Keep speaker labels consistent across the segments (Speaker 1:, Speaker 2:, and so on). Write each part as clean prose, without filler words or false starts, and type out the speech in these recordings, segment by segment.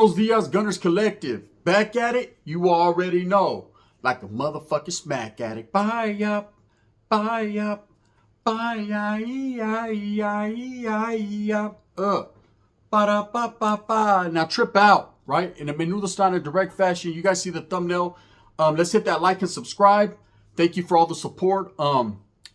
Speaker 1: Buenos dias, Gunners Collective. Back at it, you already know. Like a motherfucking smack addict. Buy up, buy up, buy up. Ba-da-ba-ba-ba. Now trip out, right? In a Menudo style in direct fashion. You guys see the thumbnail. Let's hit that like and subscribe. Thank you for all the support.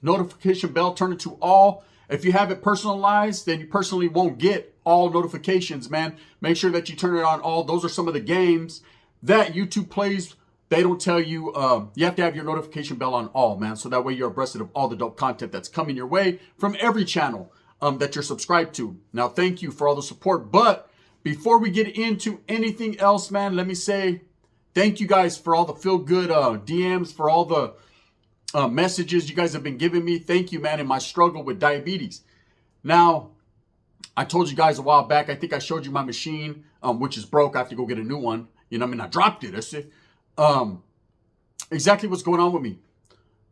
Speaker 1: Notification bell, turn it to all. If you have it personalized, then you personally won't get all notifications, man. Make sure that you turn it on all. Those are some of the games that YouTube plays. They don't tell you, you have to have your notification bell on all, man. So that way you're abreast of all the dope content that's coming your way from every channel that you're subscribed to. Now, thank you for all the support. But before we get into anything else, man, let me say thank you guys for all the feel-good DMs, for all the messages you guys have been giving me. Thank you, man, in my struggle with diabetes. Now, I told you guys a while back, I think I showed you my machine, which is broke. I have to go get a new one. You know, I mean, I dropped it. That's it. Exactly what's going on with me,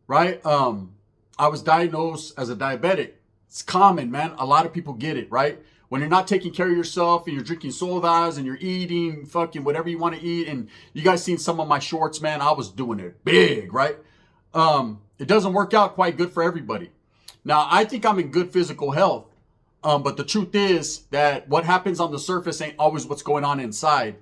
Speaker 1: right? I was diagnosed as a diabetic. It's common, man. A lot of people get it, right? When you're not taking care of yourself and you're drinking sodas and you're eating fucking whatever you want to eat. And you guys seen some of my shorts, man. I was doing it big, right? It doesn't work out quite good for everybody. Now, I think I'm in good physical health. But the truth is that what happens on the surface ain't always what's going on inside.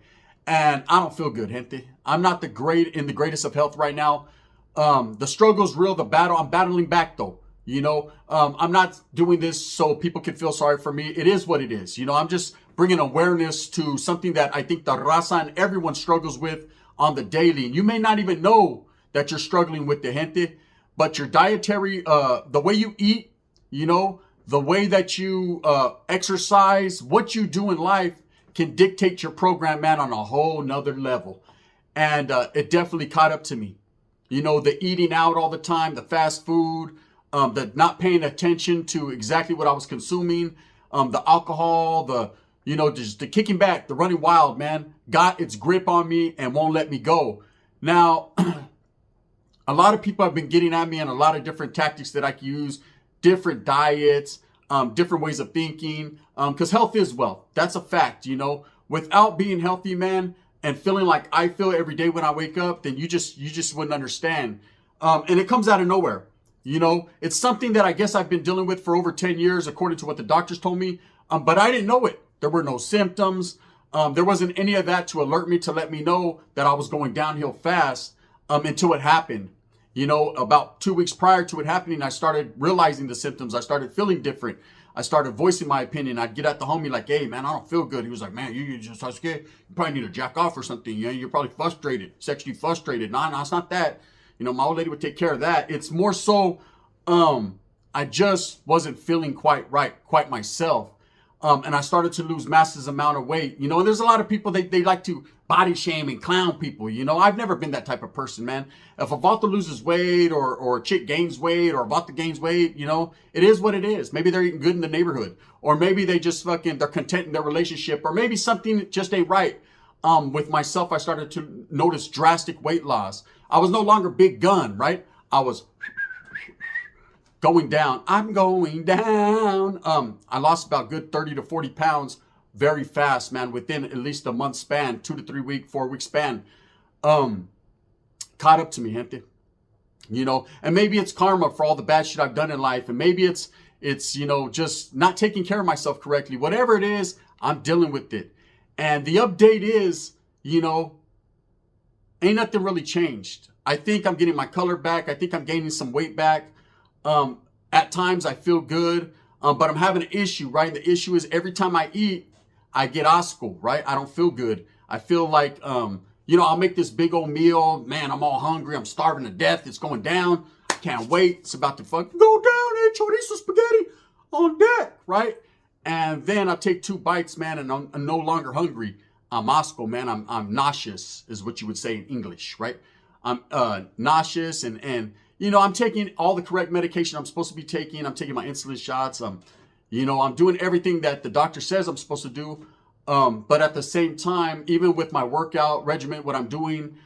Speaker 1: And I don't feel good, gente. I'm not in the greatest of health right now. The struggle's real, the battle. I'm battling back though. You know, I'm not doing this so people can feel sorry for me. It is what it is. You know, I'm just bringing awareness to something that I think the raza and everyone struggles with on the daily. And you may not even know that you're struggling with the gente, but your dietary, the way you eat, you know, the way that you exercise, what you do in life can dictate your program, man, on a whole nother level. And it definitely caught up to me. You know, the eating out all the time, the fast food, the not paying attention to exactly what I was consuming, the alcohol, you know, just the kicking back, the running wild, man, got its grip on me and won't let me go. Now, a lot of people have been getting at me on a lot of different tactics that I can use, different diets, different ways of thinking, because health is wealth. That's a fact, you know. Without being healthy, man, and feeling like I feel every day when I wake up, then you just wouldn't understand. And it comes out of nowhere. You know, it's something that I guess I've been dealing with for over 10 years, according to what the doctors told me. But I didn't know it. There were no symptoms. There wasn't any of that to alert me, to let me know that I was going downhill fast until it happened. You know, about 2 weeks prior to it happening, I started realizing the symptoms. I started feeling different. I started voicing my opinion. I'd get at the homie like, hey, man, I don't feel good. He was like, man, you just so scared. You probably need to jack off or something. You know, you're probably frustrated, sexually frustrated. No, it's not that. You know, my old lady would take care of that. It's more so I just wasn't feeling quite myself. And I started to lose massive amount of weight. You know, and there's a lot of people, they like to body shame and clown people. You know, I've never been that type of person, man. If a Vato loses weight or a chick gains weight or a Vato gains weight, you know, it is what it is. Maybe they're eating good in the neighborhood, or maybe they just they're content in their relationship, or maybe something just ain't right. With myself, I started to notice drastic weight loss. I was no longer big gun, right? I was going down. I'm going down. I lost about good 30 to 40 pounds very fast, man, within at least a month span, 2 to 3 week, 4 week span. Caught up to me, gente. You know, and maybe it's karma for all the bad shit I've done in life. And maybe it's, you know, just not taking care of myself correctly. Whatever it is, I'm dealing with it. And the update is, you know, ain't nothing really changed. I think I'm getting my color back. I think I'm gaining some weight back. At times I feel good, but I'm having an issue, right? The issue is every time I eat, I get osco, right? I don't feel good. I feel like, you know, I'll make this big old meal. Man, I'm all hungry. I'm starving to death. It's going down. I can't wait. It's about to fucking go down. Hey, chorizo spaghetti on deck, right? And then I take 2 bites, man, and I'm no longer hungry. I'm osco, man. I'm nauseous is what you would say in English, right? I'm nauseous and you know, I'm taking all the correct medication I'm supposed to be taking. I'm taking my insulin shots. You know, I'm doing everything that the doctor says I'm supposed to do. But at the same time, even with my workout regimen, what I'm doing,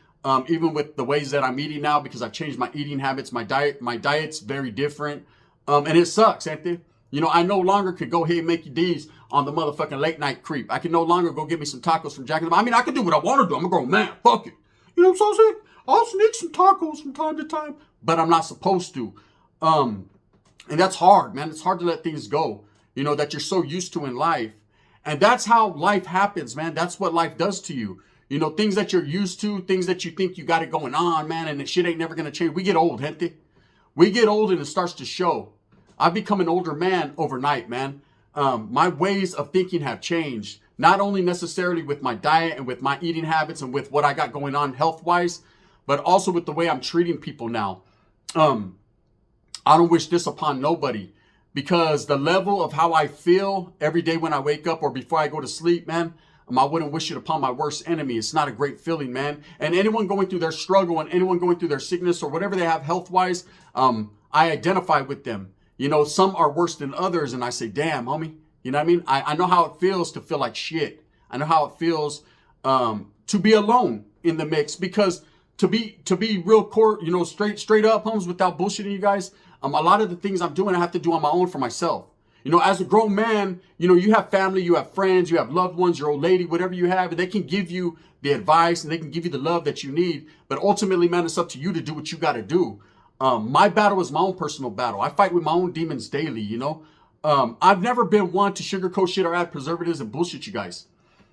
Speaker 1: even with the ways that I'm eating now, because I've changed my eating habits, my diet's very different. And it sucks, ain't it? You know, I no longer could go, hey, Mickey D's on the motherfucking late night creep. I can no longer go get me some tacos from Jack in the Box. I mean, I can do what I want to do. I'm a grown man. Fuck it. You know what I'm saying? I'll sneak some tacos from time to time, but I'm not supposed to. And that's hard, man. It's hard to let things go, you know, that you're so used to in life. And that's how life happens, man. That's what life does to you. You know, things that you're used to, things that you think you got it going on, man, and the shit ain't never going to change. We get old, gente. We get old and it starts to show. I've become an older man overnight, man. My ways of thinking have changed. Not only necessarily with my diet and with my eating habits and with what I got going on health-wise, but also with the way I'm treating people now. I don't wish this upon nobody, because the level of how I feel every day when I wake up or before I go to sleep, man, I wouldn't wish it upon my worst enemy. It's not a great feeling, man. And anyone going through their struggle and anyone going through their sickness or whatever they have health-wise, I identify with them. You know, some are worse than others, and I say, damn, homie. You know what I mean? I know how it feels to feel like shit. I know how it feels to be alone in the mix, because to be real core, you know, straight up, homes, without bullshitting you guys, a lot of the things I'm doing, I have to do on my own for myself. You know, as a grown man, you know, you have family, you have friends, you have loved ones, your old lady, whatever you have, and they can give you the advice and they can give you the love that you need. But ultimately, man, it's up to you to do what you got to do. My battle is my own personal battle. I fight with my own demons daily, you know. I've never been one to sugarcoat shit or add preservatives and bullshit you guys.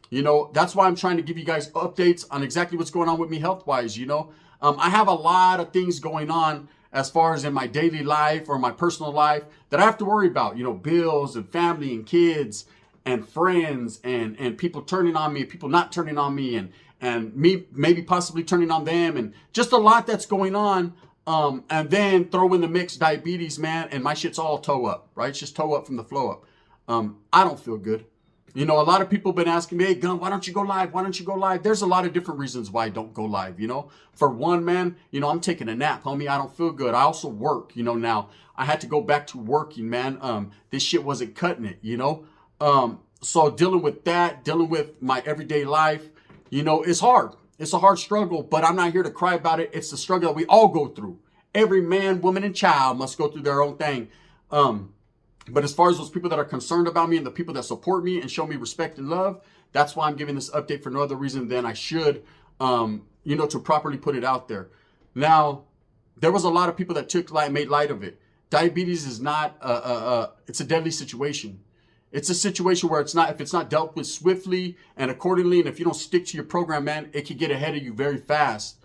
Speaker 1: You know, that's why I'm trying to give you guys updates on exactly what's going on with me health-wise, you know. I have a lot of things going on as far as in my daily life or my personal life that I have to worry about, you know, bills and family and kids and friends and people turning on me, people not turning on me, and me maybe possibly turning on them, and just a lot that's going on. And then throw in the mix diabetes, man, and my shit's all toe up, right? It's just toe up from the flow up. I don't feel good. You know, a lot of people have been asking me, hey, Gun, why don't you go live? Why don't you go live? There's a lot of different reasons why I don't go live, you know. For one, man, you know, I'm taking a nap, homie. I don't feel good. I also work, you know, now. I had to go back to working, man. This shit wasn't cutting it, you know. So dealing with that, dealing with my everyday life, you know, it's hard. It's a hard struggle, but I'm not here to cry about it. It's the struggle that we all go through. Every man, woman, and child must go through their own thing. But as far as those people that are concerned about me and the people that support me and show me respect and love, that's why I'm giving this update for no other reason than I should, you know, to properly put it out there. Now, there was a lot of people that made light of it. Diabetes is not, it's a deadly situation. It's a situation where if it's not dealt with swiftly and accordingly, and if you don't stick to your program, man, it can get ahead of you very fast.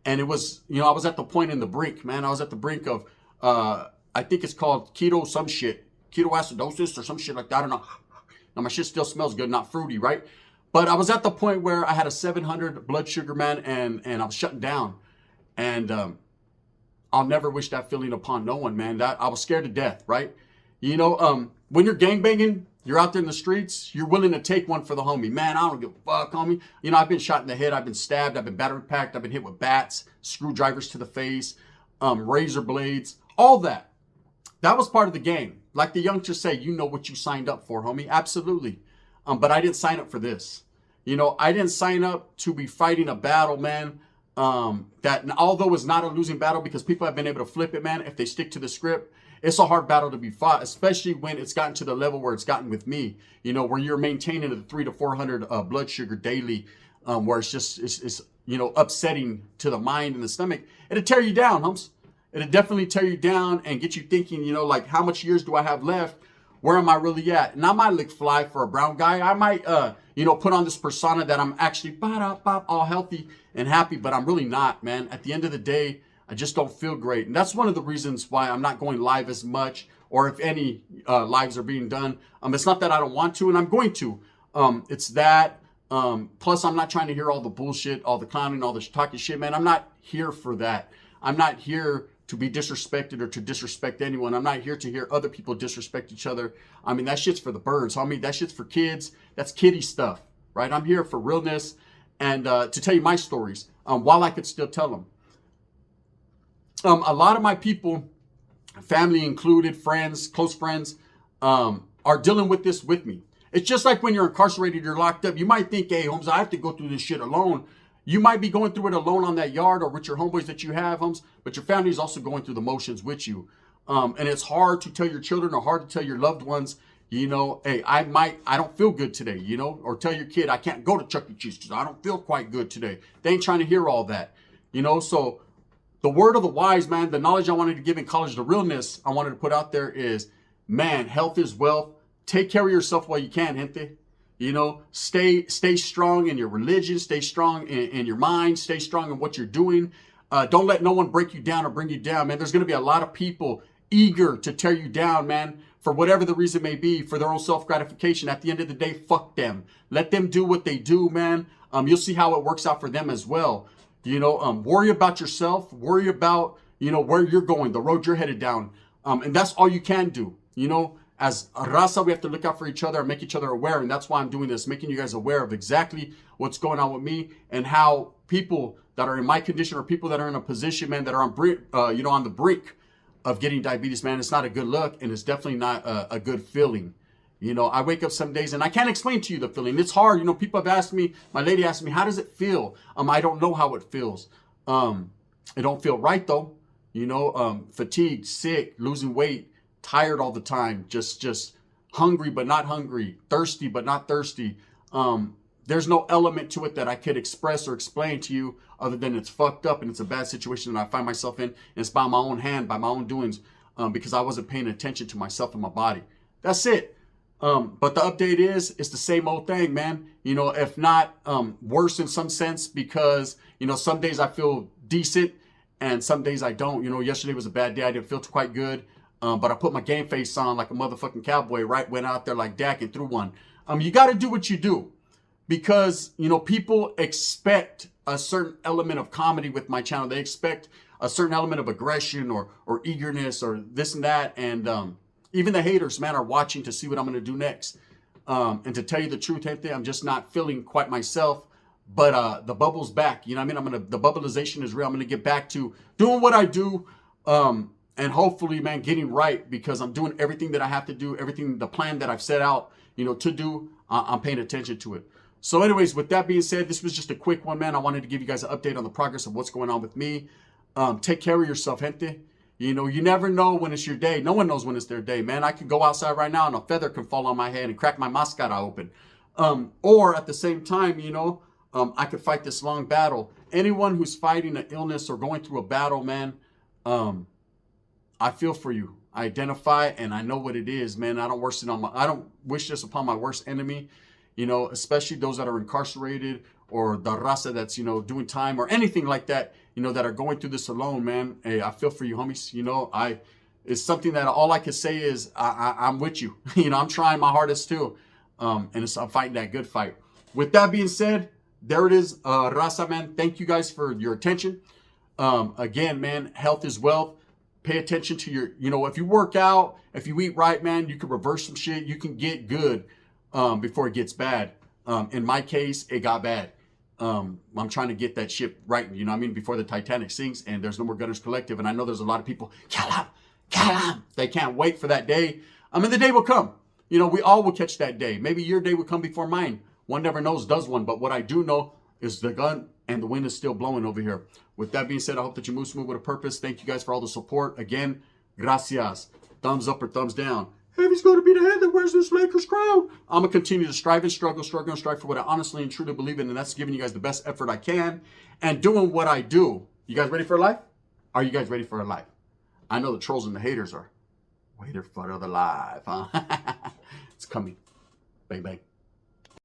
Speaker 1: And it was, you know, I was at the point in the brink, man. I was at the brink of, I think it's called ketoacidosis or some shit like that. I don't know. Now, my shit still smells good, not fruity, right? But I was at the point where I had a 700 blood sugar, man, and I was shutting down. And I'll never wish that feeling upon no one, man. That I was scared to death, right? You know, when you're gangbanging, you're out there in the streets, you're willing to take one for the homie. Man, I don't give a fuck, homie. You know, I've been shot in the head, I've been stabbed, I've been battery packed, I've been hit with bats, screwdrivers to the face, razor blades, all that. That was part of the game. Like the youngsters say, you know what you signed up for, homie. Absolutely. But I didn't sign up for this. You know, I didn't sign up to be fighting a battle, man, that although it's not a losing battle because people have been able to flip it, man, if they stick to the script, it's a hard battle to be fought, especially when it's gotten to the level where it's gotten with me, you know, where you're maintaining a 300 to 400 blood sugar daily, where it's you know, upsetting to the mind and the stomach. It'll tear you down, humps. It'll definitely tear you down and get you thinking, you know, like, how much years do I have left? Where am I really at? And I might look fly for a brown guy. I might, you know, put on this persona that I'm actually all healthy and happy, but I'm really not, man. At the end of the day, I just don't feel great. And that's one of the reasons why I'm not going live as much, or if any lives are being done. It's not that I don't want to, and I'm going to. It's that. Plus, I'm not trying to hear all the bullshit, all the clowning, all the talking shit, man. I'm not here for that. I'm not here to be disrespected or to disrespect anyone. I'm not here to hear other people disrespect each other. I mean, that shit's for the birds, homie. That shit's for kids. That's kiddie stuff, right? I'm here for realness and to tell you my stories while I could still tell them. A lot of my people, family included, friends, close friends, are dealing with this with me. It's just like when you're incarcerated, you're locked up. You might think, hey, Holmes, I have to go through this shit alone. You might be going through it alone on that yard or with your homeboys that you have, Holmes, but your family is also going through the motions with you. And it's hard to tell your children or hard to tell your loved ones, you know, hey, I don't feel good today, you know, or tell your kid, I can't go to Chuck E. Cheese because I don't feel quite good today. They ain't trying to hear all that, you know. So the word of the wise, man, the knowledge I wanted to give in college, the realness I wanted to put out there is, man, health is wealth. Take care of yourself while you can, gente. You know, stay strong in your religion, stay strong in your mind, stay strong in what you're doing. Don't let no one break you down or bring you down, man. There's going to be a lot of people eager to tear you down, man, for whatever the reason may be, for their own self-gratification. At the end of the day, fuck them. Let them do what they do, man. You'll see how it works out for them as well. You know, worry about yourself. Worry about, you know, where you're going, the road you're headed down. And that's all you can do. You know, as a raza, we have to look out for each other and make each other aware. And that's why I'm doing this, making you guys aware of exactly what's going on with me and how people that are in my condition or people that are in a position, man, that are on, you know, on the brink of getting diabetes, man, it's not a good look, and it's definitely not a good feeling. You know, I wake up some days and I can't explain to you the feeling. It's hard. You know, people have asked me, my lady asked me, how does it feel? I don't know how it feels. It don't feel right though. You know, fatigued, sick, losing weight, tired all the time, just hungry but not hungry, thirsty but not thirsty. There's no element to it that I could express or explain to you other than it's fucked up and it's a bad situation that I find myself in. And it's by my own hand, by my own doings, because I wasn't paying attention to myself and my body. That's it. But the update is, it's the same old thing, man. You know, if not worse in some sense, because, you know, some days I feel decent and some days I don't. You know, yesterday was a bad day. I didn't feel quite good. But I put my game face on like a motherfucking cowboy, right? Went out there like Dak and threw one. You got to do what you do because, you know, people expect a certain element of comedy with my channel. They expect a certain element of aggression or eagerness or this and that. And even the haters, man, are watching to see what I'm going to do next. And to tell you the truth, gente, I'm just not feeling quite myself. But the bubble's back. You know what I mean? The bubbleization is real. I'm going to get back to doing what I do. And hopefully, man, getting right because I'm doing everything that I have to do, everything, the plan that I've set out, you know, to do, I'm paying attention to it. So anyways, with that being said, this was just a quick one, man. I wanted to give you guys an update on the progress of what's going on with me. Take care of yourself, gente. You know, you never know when it's your day. No one knows when it's their day, man. I could go outside right now and a feather can fall on my head and crack my mascara open. Or at the same time, you know, I could fight this long battle. Anyone who's fighting an illness or going through a battle, man, I feel for you. I identify and I know what it is, man. I don't wish this upon my worst enemy, you know, especially those that are incarcerated or the raza that's, you know, doing time or anything like that, you know, that are going through this alone, man. Hey, I feel for you, homies. You know, it's something that all I can say is I'm with you. You know, I'm trying my hardest too. And I'm fighting that good fight. With that being said, there it is, raza, man. Thank you guys for your attention. Again, man, health is wealth. Pay attention to your, you know, if you work out, if you eat right, man, you can reverse some shit. You can get good before it gets bad. In my case, it got bad. I'm trying to get that ship right, you know what I mean, before the Titanic sinks and there's no more Gunners Collective. And I know there's a lot of people, Kalam. They can't wait for that day. And the day will come. You know, we all will catch that day. Maybe your day will come before mine. One never knows, does one. But what I do know is the gun and the wind is still blowing over here. With that being said, I hope that you move smooth with a purpose. Thank you guys for all the support. Again, gracias. Thumbs up or thumbs down. Heavy's going to be the head that wears this Lakers crown. I'm going to continue to strive and struggle and strive for what I honestly and truly believe in, and that's giving you guys the best effort I can and doing what I do. You guys ready for a life? Are you guys ready for a life? I know the trolls and the haters are waiting for the life, huh? It's coming. Bang, bang.